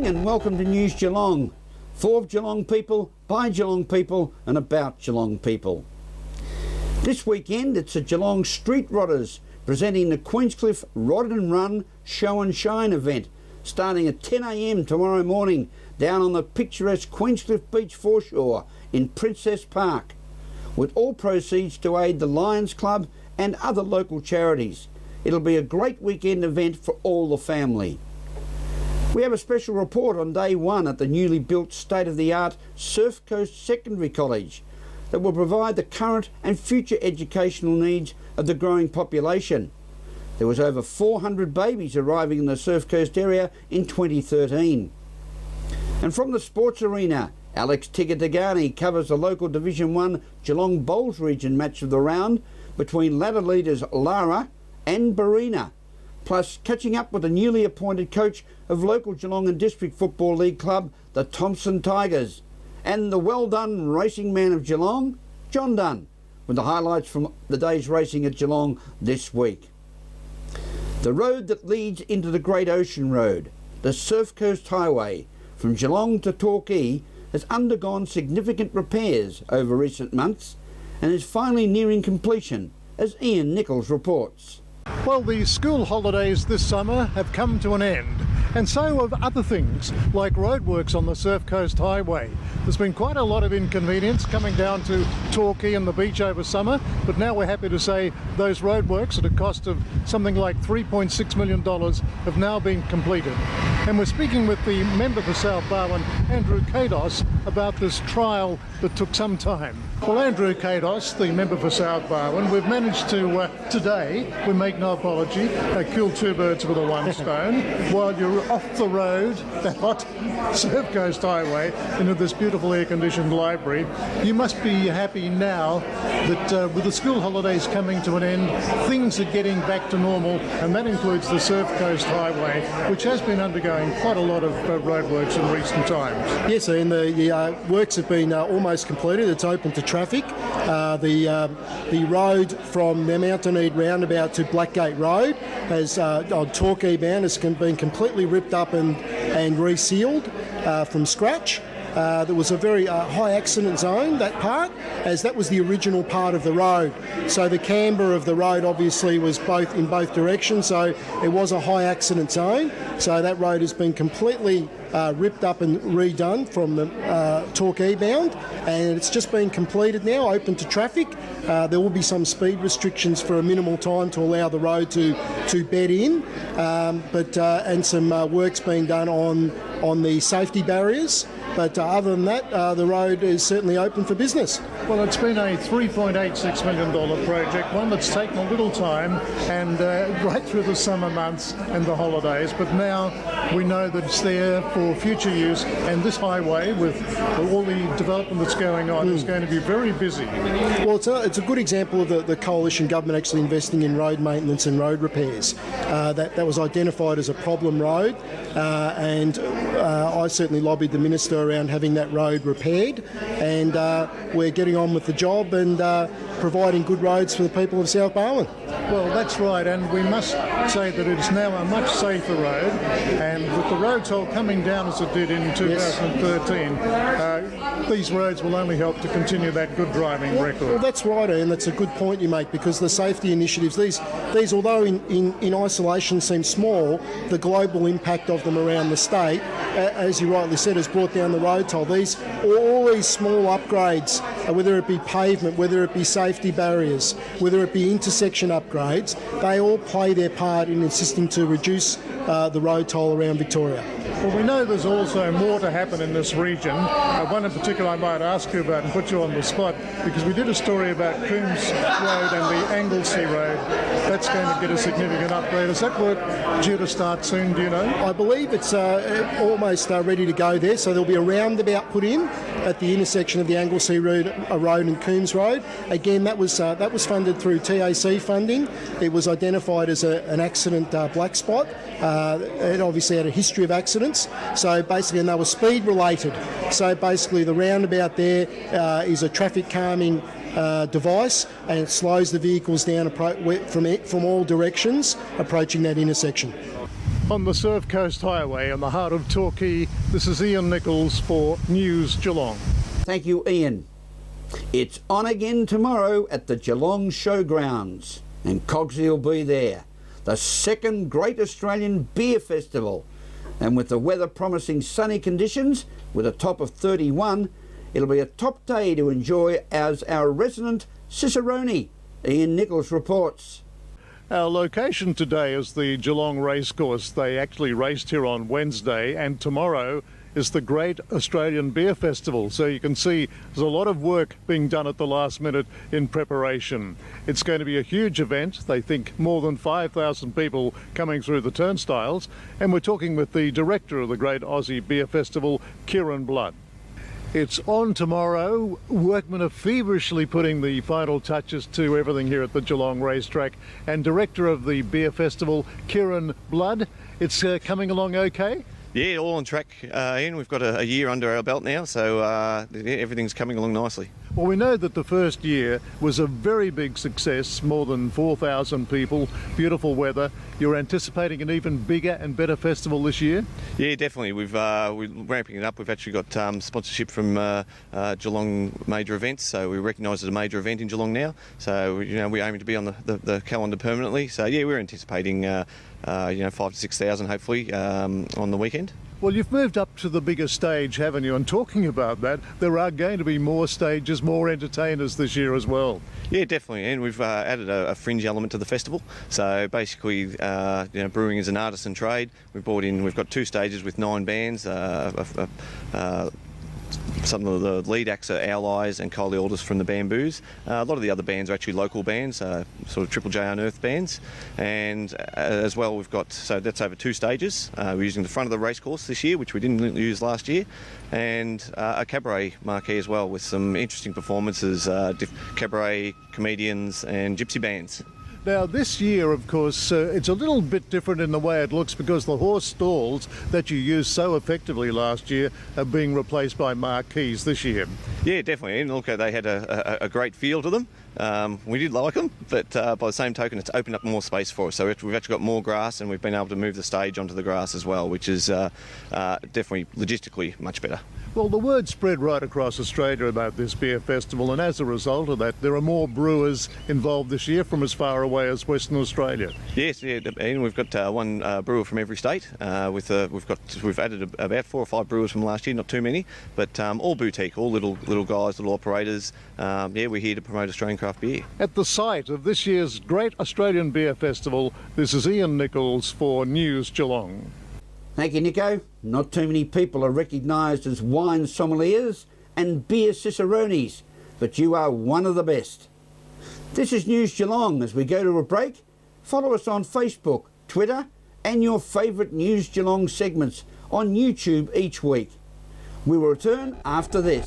and welcome to News Geelong. For Geelong people, by Geelong people and about Geelong people. This weekend it's the Geelong Street Rodders presenting the Queenscliff Rod and Run Show and Shine event starting at 10 a.m. tomorrow morning down on the picturesque Queenscliff Beach foreshore in Princess Park, with all proceeds to aid the Lions Club and other local charities. It'll be a great weekend event for all the family. We have a special report on day one at the newly built state-of-the-art Surf Coast Secondary College that will provide the current and future educational needs of the growing population. There was over 400 babies arriving in the Surf Coast area in 2013. And from the sports arena, Alex Tigani covers the local Division 1 Geelong Bowls region match of the round between ladder leaders Lara and Barina, plus catching up with the newly appointed coach of local Geelong and District Football League club, the Thompson Tigers, and the well-done racing man of Geelong, John Dunn, with the highlights from the day's racing at Geelong this week. The road that leads into the Great Ocean Road, the Surf Coast Highway, from Geelong to Torquay, has undergone significant repairs over recent months and is finally nearing completion, as Ian Nichols reports. Well, the school holidays this summer have come to an end, and so have other things like roadworks on the Surf Coast Highway. There's been quite a lot of inconvenience coming down to Torquay and the beach over summer, but now we're happy to say those roadworks at a cost of something like $3.6 million have now been completed. And we're speaking with the member for South Barwon, Andrew Kados, about this trial that took some time. Well, Andrew Kados, the member for South Barwon, we've managed to, today, we make no apology, kill two birds with a one stone, while you're off the road, the hot Surf Coast Highway, into this beautiful air-conditioned library. You must be happy now that with the school holidays coming to an end, things are getting back to normal, and that includes the Surf Coast Highway, which has been undergoing quite a lot of roadworks in recent times. Yes, and the works have been almost completed. It's open to traffic. The road from the Mountainede roundabout to Blackgate Road has on Torquay bound has been completely ripped up and resealed from scratch. There was a very high accident zone, that part, as that was the original part of the road. So the camber of the road obviously was in both directions, so it was a high accident zone. So that road has been completely ripped up and redone from the Torquay bound, and it's just been completed now, open to traffic. There will be some speed restrictions for a minimal time to allow the road to bed in, and some work's been done on the safety barriers. But other than that, the road is certainly open for business. Well, it's been a $3.86 million project, one that's taken a little time and right through the summer months and the holidays, but now we know that it's there for future use, and this highway, with all the development that's going on, is going to be very busy. Well, it's a good example of the coalition government actually investing in road maintenance and road repairs. That was identified as a problem road, and I certainly lobbied the Minister around having that road repaired, and we're getting on with the job and providing good roads for the people of South Barwon. Well, that's right, and we must say that it's now a much safer road, and with the road toll coming down as it did in 2013, these roads will only help to continue that good driving record. Well, that's right, and that's a good point you make, because the safety initiatives, these although in isolation seem small, the global impact of them around the state, as you rightly said, has brought down the road toll. All these small upgrades, whether it be pavement, whether it be safety barriers, whether it be intersection upgrades, they all play their part in assisting to reduce the road toll around Victoria. Well, we know there's also more to happen in this region. One in particular I might ask you about and put you on the spot, because we did a story about Coombs Road and the Anglesey Road. That's going to get a significant upgrade. Is that work due to start soon, do you know? I believe it's almost ready to go there, so there'll be a roundabout put in at the intersection of the Anglesey Road and Coombs Road. Again, that was funded through TAC funding. It was identified as an accident black spot. It obviously had a history of accidents, so basically, and they were speed related. So basically, the roundabout there is a traffic calming device, and it slows the vehicles down from all directions approaching that intersection. On the Surf Coast Highway in the heart of Torquay, this is Ian Nichols for News Geelong. Thank you, Ian. It's on again tomorrow at the Geelong Showgrounds, and Cogsy will be there. The second Great Australian Beer Festival. And with the weather promising sunny conditions, with a top of 31, it'll be a top day to enjoy as our resident Cicerone. Ian Nichols reports. Our location today is the Geelong Racecourse. They actually raced here on Wednesday, and tomorrow is the Great Australian Beer Festival. So you can see there's a lot of work being done at the last minute in preparation. It's going to be a huge event. They think more than 5,000 people coming through the turnstiles. And we're talking with the director of the Great Aussie Beer Festival, Kieran Blood. It's on tomorrow. Workmen are feverishly putting the final touches to everything here at the Geelong racetrack. And director of the beer festival, Kieran Blood, it's coming along okay? Yeah, all on track, Ian. We've got a year under our belt now, so everything's coming along nicely. Well, we know that the first year was a very big success, more than 4,000 people, beautiful weather. You're anticipating an even bigger and better festival this year? Yeah, definitely. We're ramping it up. We've actually got sponsorship from Geelong Major Events, so we're recognised as a major event in Geelong now. So, we're aiming to be on the calendar permanently. So, yeah, we're anticipating 5,000 to 6,000 hopefully on the weekend. Well, you've moved up to the bigger stage, haven't you? And talking about that, there are going to be more stages, more entertainers this year as well. Yeah, definitely, and we've added a fringe element to the festival. So basically, brewing is an artisan trade. We've got 2 stages with 9 bands. Some of the lead acts are Allies and Coley Alders from the Bamboos. A lot of the other bands are actually local bands, sort of Triple J Unearthed bands. And as well, we've got, so that's over 2 stages. We're using the front of the racecourse this year, which we didn't use last year. And a cabaret marquee as well, with some interesting performances, cabaret, comedians and gypsy bands. Now, this year, of course, it's a little bit different in the way it looks because the horse stalls that you used so effectively last year are being replaced by marquees this year. Yeah, definitely. And look, they had a great feel to them. We did like them, but by the same token, it's opened up more space for us. So we've actually got more grass, and we've been able to move the stage onto the grass as well, which is definitely logistically much better. Well, the word spread right across Australia about this beer festival, and as a result of that, there are more brewers involved this year from as far away as Western Australia. Yes, yeah, and we've got one brewer from every state. We've added about 4 or 5 brewers from last year, not too many, but all boutique, all little guys, little operators. We're here to promote Australian craft beer. At the site of this year's Great Australian Beer Festival, this is Ian Nichols for News Geelong. Thank you, Nico. Not too many people are recognised as wine sommeliers and beer cicerones, but you are one of the best. This is News Geelong. As we go to a break, follow us on Facebook, Twitter and your favourite News Geelong segments on YouTube each week. We will return after this.